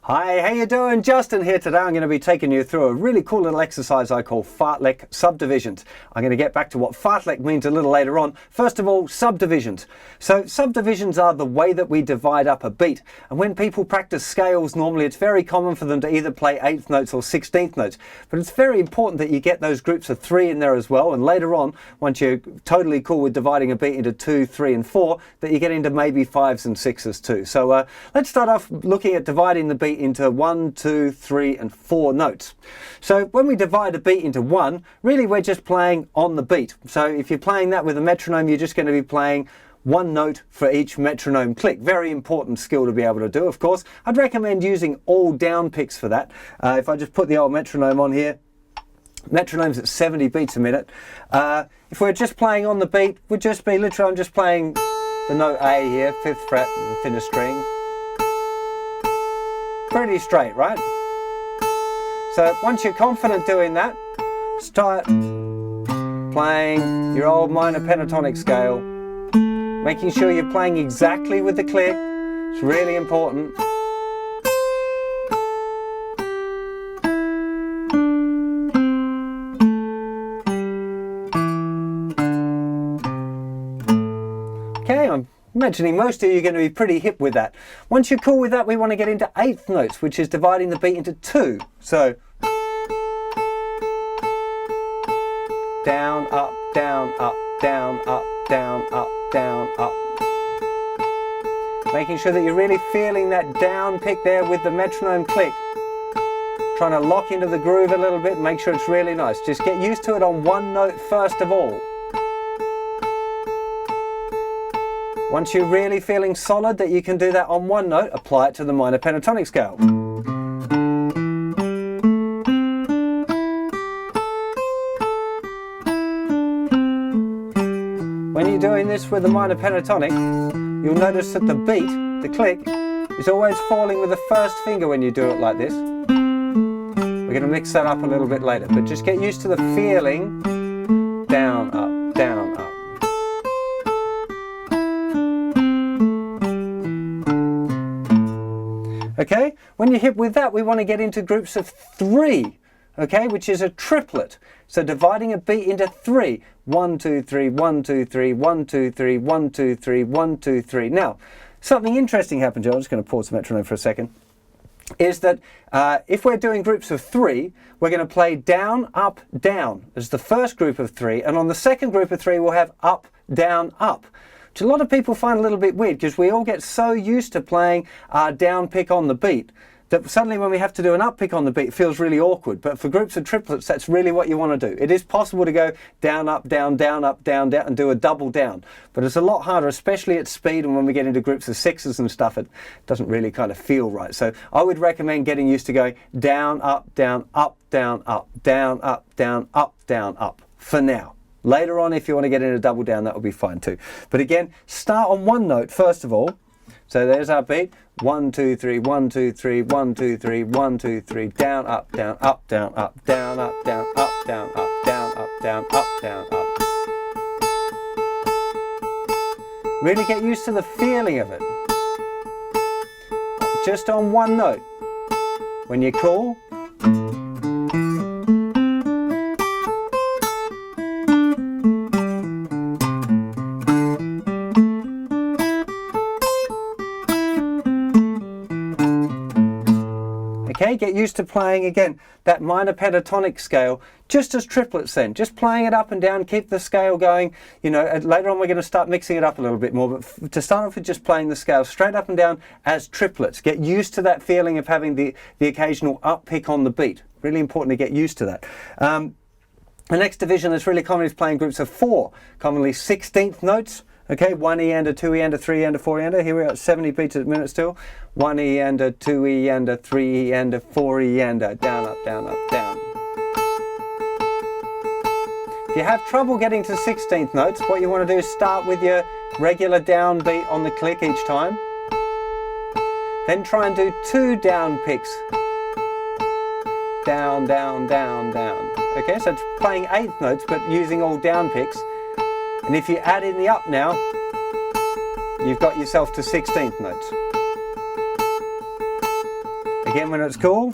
Hi, how you doing? Justin here. Today I'm going to be taking you through a really cool little exercise I call Fartlek subdivisions. I'm going to get back to what Fartlek means a little later on. First of all, subdivisions. So subdivisions are the way that we divide up a beat. And when people practice scales, normally it's very common for them to either play 8th notes or 16th notes. But it's very important that you get those groups of 3 in there as well. And later on, once you're totally cool with dividing a beat into 2, 3 and 4, that you get into maybe 5s and 6s too. So let's start off looking at dividing the beat into 1, 2, 3 and 4 notes. So when we divide a beat into 1, really we're just playing on the beat. So if you're playing that with a metronome, you're just going to be playing 1 note for each metronome click. Very important skill to be able to do, of course. I'd recommend using all down picks for that. If I just put the old metronome on here, metronome's at 70 beats a minute. If we're just playing on the beat, we'd just be literally, I'm just playing the note A here, 5th fret, the thinnest string. Pretty straight, right? So once you're confident doing that, start playing your old minor pentatonic scale, making sure you're playing exactly with the click. It's really important. Okay, I'm imagining most of you are going to be pretty hip with that. Once you're cool with that, we want to get into 8th notes, which is dividing the beat into 2. So down, up, down, up, down, up, down, up, down, up. Making sure that you're really feeling that down pick there with the metronome click. Trying to lock into the groove a little bit, make sure it's really nice. Just get used to it on 1 note first of all. Once you're really feeling solid that you can do that on 1 note, apply it to the minor pentatonic scale. When you're doing this with the minor pentatonic, you'll notice that the beat, the click, is always falling with the first finger when you do it like this. We're going to mix that up a little bit later, but just get used to the feeling. Down, up, down, up. Okay, when you're hip with that, we want to get into groups of 3, okay, which is a triplet. So dividing a beat into 3. 1, 2, 3, 1, 2, 3, 1, 2, 3, 1, 2, 3, 1, 2, 3. Now, something interesting happened here. I'm just going to pause the metronome for a second. Is that if we're doing groups of 3, we're going to play down, up, down as the first group of 3. And on the second group of 3, we'll have up, down, up. Which a lot of people find a little bit weird because we all get so used to playing our down pick on the beat that suddenly when we have to do an up pick on the beat it feels really awkward. But for groups of triplets, that's really what you want to do. It is possible to go down, up, down, down, up, down, down and do a double down. But it's a lot harder, especially at speed, and when we get into groups of 6s and stuff, it doesn't really kind of feel right. So I would recommend getting used to going down, up, down, up, down, up, down, up, down, up, down, up for now. Later on, if you want to get in a double down, that will be fine too. But again, start on 1 note first of all. So there's our beat. 1, 2, 3, 1, 2, 3, 1, 2, 3, 1, 2, 3, down, up, down, up, down, up, down, up, down, up, down, up, down, up, down, up, down, up. Really get used to the feeling of it. Just on 1 note. When you're cool, okay, get used to playing again that minor pentatonic scale just as triplets then. Just playing it up and down, keep the scale going. You know, later on we're going to start mixing it up a little bit more, but to start off with just playing the scale straight up and down as triplets. Get used to that feeling of having the occasional up pick on the beat. Really important to get used to that. The next division that's really common is playing groups of 4, commonly 16th notes. Okay, 1 E and a 2 E and a 3 E and a 4 E and a. Here we are at 70 beats a minute still. 1 E and a 2 E and a 3 E and a 4 E and a. Down, up, down, up, down. If you have trouble getting to 16th notes, what you want to do is start with your regular down beat on the click each time. Then try and do 2 down picks. Down, down, down, down. Okay, so it's playing 8th notes but using all down picks. And if you add in the up now, you've got yourself to 16th notes. Again, when it's cool.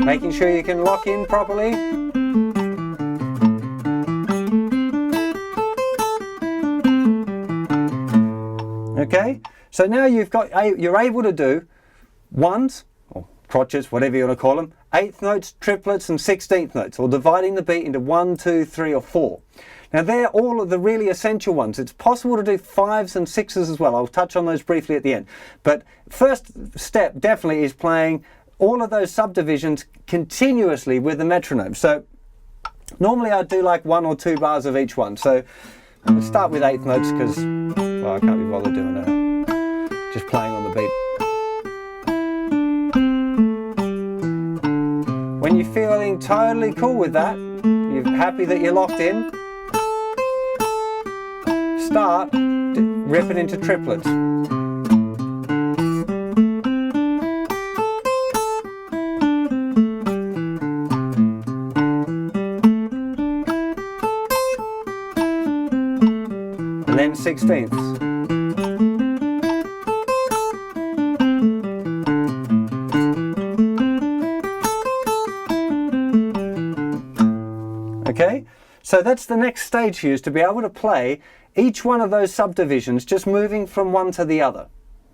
Making sure you can lock in properly. Okay, so now you're able to do ones, or crotchets, whatever you want to call them, eighth notes, triplets and 16th notes, or dividing the beat into 1, 2, 3 or 4. Now they're all of the really essential ones. It's possible to do 5s and 6s as well. I'll touch on those briefly at the end. But first step definitely is playing all of those subdivisions continuously with the metronome. So normally I'd do like 1 or 2 bars of each one. So let's start with eighth notes because, well, I can't be bothered doing it. Just playing on the beat. When you're feeling totally cool with that, you're happy that you're locked in, start ripping into triplets. And then 16ths. Okay, so that's the next stage here, is to be able to play each one of those subdivisions just moving from one to the other.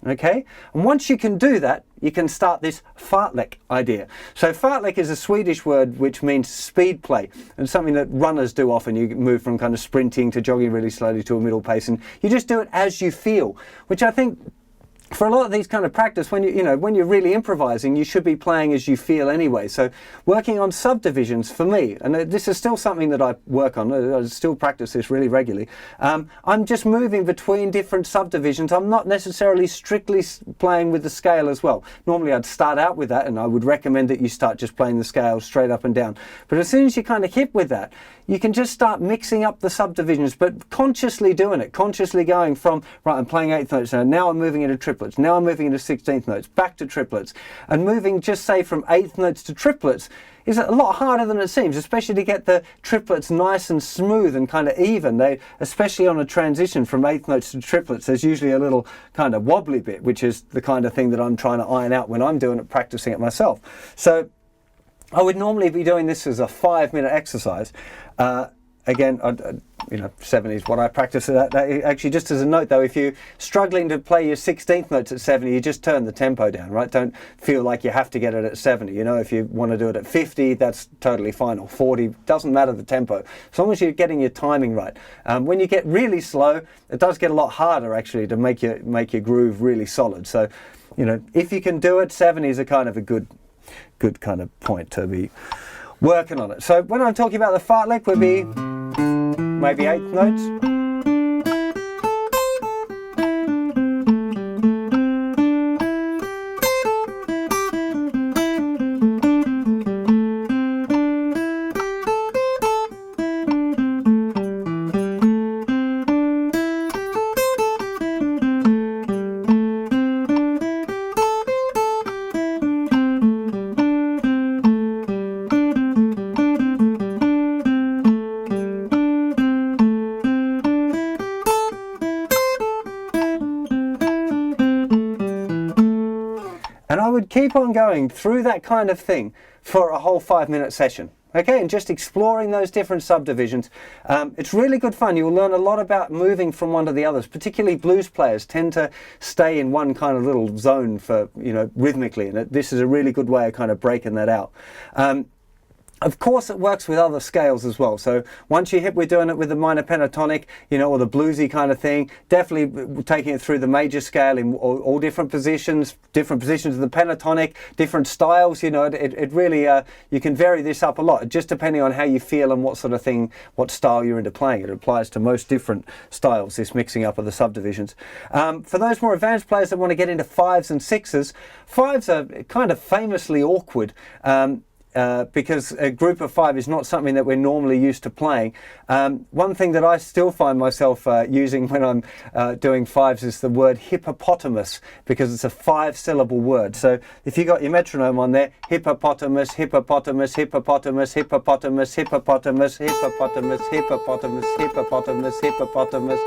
Okay, and once you can do that, you can start this Fartlek idea. So Fartlek is a Swedish word which means speed play, and something that runners do often. You move from kind of sprinting to jogging really slowly to a middle pace, and you just do it as you feel, which I think for a lot of these kind of practice, when when you're really improvising, you should be playing as you feel anyway. So working on subdivisions for me, and this is still something that I work on, I still practice this really regularly. I'm just moving between different subdivisions. I'm not necessarily strictly playing with the scale as well. Normally I'd start out with that, and I would recommend that you start just playing the scale straight up and down. But as soon as you kind of hit with that, you can just start mixing up the subdivisions, but consciously doing it, consciously going from, right, I'm playing eighth notes, so now I'm moving into triplets, now I'm moving into 16th notes, back to triplets, and moving just say from eighth notes to triplets is a lot harder than it seems, especially to get the triplets nice and smooth and kind of even. Especially on a transition from eighth notes to triplets, there's usually a little kind of wobbly bit, which is the kind of thing that I'm trying to iron out when I'm doing it, practicing it myself. So I would normally be doing this as a 5-minute exercise. Again, 70 is what I practice at that. Actually, just as a note though, if you're struggling to play your 16th notes at 70, you just turn the tempo down, right? Don't feel like you have to get it at 70. If you want to do it at 50, that's totally fine, or 40, doesn't matter the tempo, as long as you're getting your timing right. When you get really slow, it does get a lot harder actually to make your groove really solid. So, if you can do it, 70 is a kind of a good kind of point to be working on it. So when I'm talking about the Fartlek, would be maybe eighth notes. And I would keep on going through that kind of thing for a whole 5-minute session. Okay, and just exploring those different subdivisions. It's really good fun. You'll learn a lot about moving from one to the others. Particularly blues players tend to stay in one kind of little zone for, rhythmically. And this is a really good way of kind of breaking that out. Of course, it works with other scales as well. So once you hit, we're doing it with the minor pentatonic, or the bluesy kind of thing. Definitely taking it through the major scale in all different positions of the pentatonic, different styles. It really you can vary this up a lot, just depending on how you feel and what sort of thing, what style you're into playing. It applies to most different styles, this mixing up of the subdivisions. For those more advanced players that want to get into 5s and 6s, 5s are kind of famously awkward. Because a group of 5 is not something that we're normally used to playing. One thing that I still find myself using when I'm doing 5s is the word hippopotamus, because it's a 5-syllable word. So if you got your metronome on there, hippopotamus, hippopotamus, hippopotamus, hippopotamus, hippopotamus, hippopotamus, hippopotamus, hippopotamus, hippopotamus.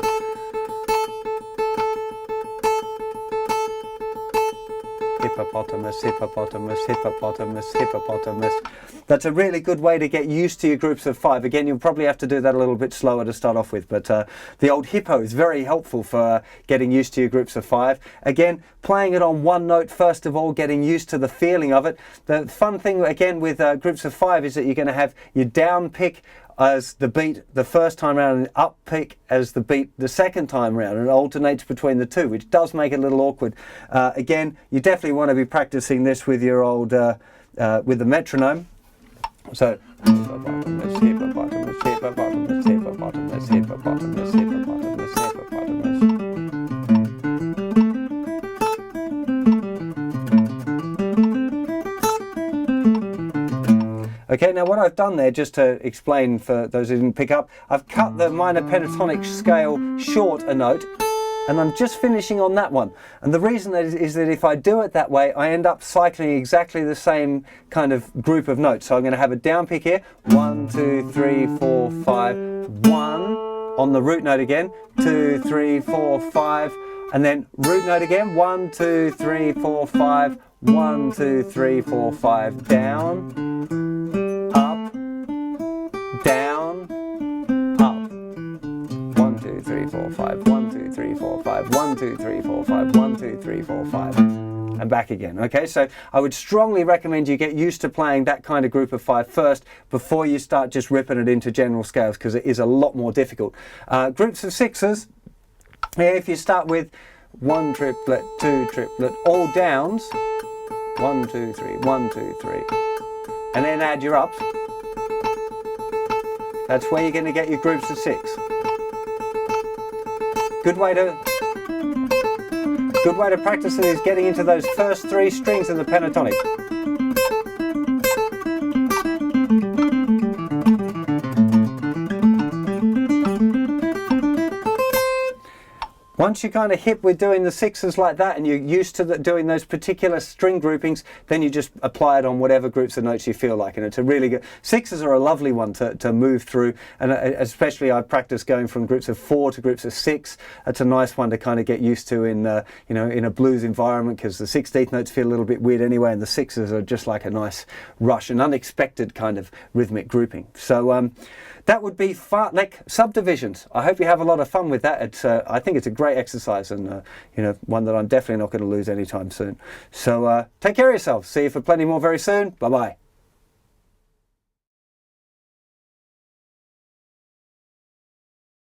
hippopotamus, hippopotamus, hippopotamus, hippopotamus. That's a really good way to get used to your groups of 5. Again, you'll probably have to do that a little bit slower to start off with, but the old hippo is very helpful for getting used to your groups of 5. Again, playing it on one note first of all, getting used to the feeling of it. The fun thing again with groups of 5 is that you're going to have your down pick as the beat the first time round and up pick as the beat the second time round, and it alternates between the two, which does make it a little awkward. Again, you definitely want to be practicing this with your old with the metronome. So hippopotamus, hippopotamus, hippopotamus, hippopotamus, hippopotamus, hippopotamus, hippopotamus. Okay, now what I've done there, just to explain for those who didn't pick up, I've cut the minor pentatonic scale short a note, and I'm just finishing on that one. And the reason that is that if I do it that way, I end up cycling exactly the same kind of group of notes. So I'm going to have a down pick here, 1, 2, 3, 4, 5, 1, on the root note again, 2, 3, 4, 5, and then root note again, 1, 2, 3, 4, 5, 1, 2, 3, 4, 5, down, up, down, up. 1, 2, 3, 4, 5, 1, 2, 3, 4, 5, 1, 2, 3, 4, 5, 1, 2, 3, 4, 5, and back again. Okay, so I would strongly recommend you get used to playing that kind of group of 5 first before you start just ripping it into general scales, because it is a lot more difficult. Groups of 6s, if you start with 1 triplet, 2 triplet, all downs, 1, 2, 3, 1, 2, 3, and then add your ups. That's where you're going to get your groups of 6. Good way to practice it is getting into those first 3 strings of the pentatonic. Once you're kind of hip with doing the 6s like that and you're used to doing those particular string groupings, then you just apply it on whatever groups of notes you feel like. And it's a really good... 6s are a lovely one to move through, and especially I practice going from groups of 4 to groups of 6. That's a nice one to kind of get used to in you know, in a blues environment, because the 16th notes feel a little bit weird anyway, and the 6s are just like a nice rush, an unexpected kind of rhythmic grouping. So that would be Fartlek Subdivisions. I hope you have a lot of fun with that. It's I think it's a great exercise, and you know, one that I'm definitely not going to lose anytime soon. So take care of yourselves. See you for plenty more very soon. Bye bye.